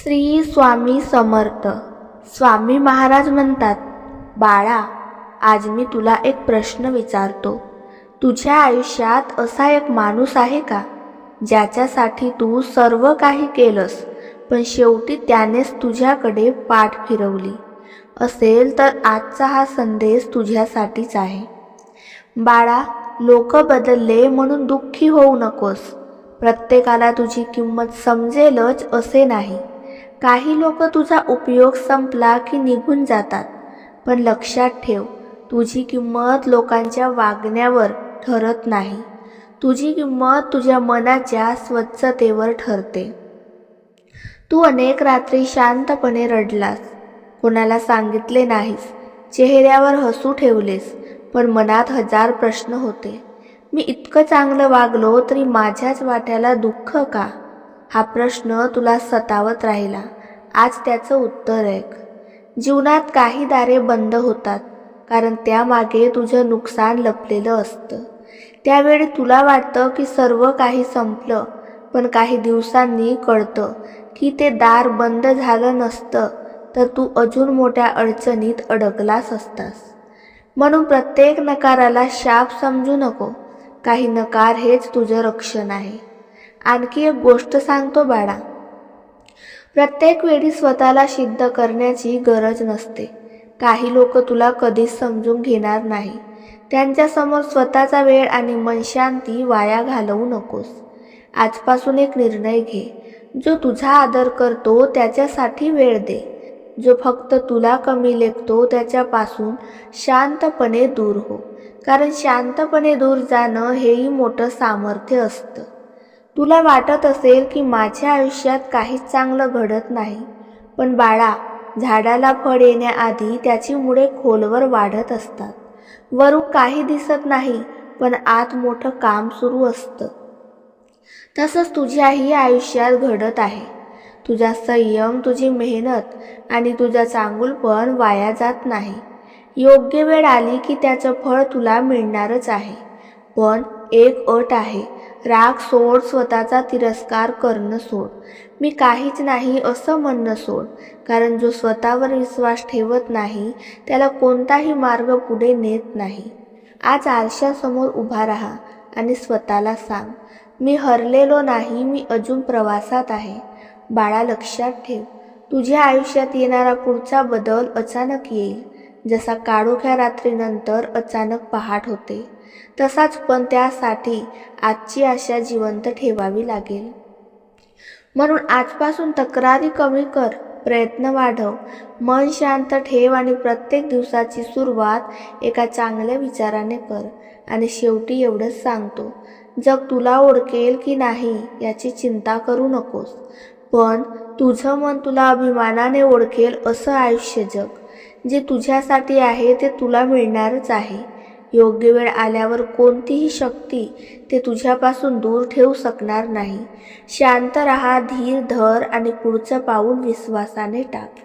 श्री स्वामी समर्थ. स्वामी महाराज म्हणतात, बाळा, आज मी तुला एक प्रश्न विचारतो. तुझ्या आयुष्यात असा एक माणूस आहे का, ज्याच्यासाठी तू सर्व काही केलंस, पण शेवटी त्यानेच तुझ्याकडे पाठ फिरवली? असेल तर आजचा हा संदेश तुझ्यासाठीच आहे. बाळा, लोक बदलले म्हणून दुःखी होऊ नकोस. प्रत्येकाला तुझी किंमत समजेलच असे नाही. काही लोक तुझा उपयोग संपला की निघून जातात, पण लक्षात ठेव, तुझी किंमत लोकांच्या वागण्यावर ठरत नाही. तुझी किंमत तुझ्या मनाच्या स्वच्छतेवर ठरते. तू अनेक रात्री शांतपणे रडलास, कोणाला सांगितले नाहीस, चेहऱ्यावर हसू ठेवलेस, पण मनात हजार प्रश्न होते. मी इतकं चांगलं वागलो तरी माझ्याच वाट्याला दुःख का? हा प्रश्न तुला सतावत राहिला. आज त्याचं उत्तर ऐक. जीवनात काही दारे बंद होतात, कारण त्यामागे तुझं नुकसान लपलेलं असतं. त्यावेळी तुला वाटतं की सर्व काही संपलं, पण काही दिवसांनी कळतं की ते दार बंद झालं नसतं तर तू अजून मोठ्या अडचणीत अडकलास असतास. म्हणून प्रत्येक नकाराला शाप समजू नको. काही नकार हेच तुझं रक्षण आहे. आणखी एक गोष्ट सांगतो बाळा, प्रत्येक वेळी स्वतःला सिद्ध करण्याची गरज नसते. काही लोक तुला कधीच समजून घेणार नाही. त्यांच्यासमोर स्वतःचा वेळ आणि मनशांती वाया घालवू नकोस. आजपासून एक निर्णय घे. जो तुझा आदर करतो त्याच्यासाठी वेळ दे. जो फक्त तुला कमी लेखतो त्याच्यापासून शांतपणे दूर हो, कारण शांतपणे दूर जाणं हेही मोठं सामर्थ्य असतं. तुला वाटत असेल की माझ्या आयुष्यात काहीच चांगलं घडत नाही, पण बाळा, झाडाला फळ येण्याआधी त्याची मुळे खोलवर वाढत असतात. वरून काही दिसत नाही, पण आत मोठं काम सुरू असतं. तसंच तुझ्याही आयुष्यात घडत आहे. तुझा संयम, तुझी मेहनत आणि तुझा चांगुलपण वाया जात नाही. योग्य वेळ आली की त्याचं फळ तुला मिळणारच आहे. पण एक अट आहे, राग सोड, स्वतःचा तिरस्कार करणं सोड, मी काहीच नाही असं म्हणणं सोड. कारण जो स्वतःवर विश्वास ठेवत नाही त्याला कोणताही मार्ग पुढे नेत नाही. आज आरशासमोर उभा राहा आणि स्वतःला सांग, मी हरलेलो नाही, मी अजून प्रवासात आहे. बाळा, लक्षात ठेव, तुझ्या आयुष्यात येणारा पुढचा बदल अचानक येईल. जसा काळोख्या रात्रीनंतर अचानक पहाट होते, तसाच, पण त्यासाठी आजची आशा जिवंत ठेवावी लागेल. म्हणून आजपासून तक्रारी कमी कर, प्रयत्न वाढव, मन शांत ठेव आणि प्रत्येक दिवसाची सुरुवात एका चांगल्या विचाराने कर. आणि शेवटी एवढंच सांगतो, जग तुला ओळखेल की नाही याची चिंता करू नकोस, पण तुझं मन तुला अभिमानाने ओळखेल असं आयुष्य जग. जे तुझ्यासाठी आहे ते तुला मिळणारच आहे. योग्य वेळ आल्यावर कोणतीही शक्ती ते तुझ्यापासून दूर ठेवू शकणार नाही. शांत राहा, धीर धर आणि पुढचं पाऊल विश्वासाने टाक.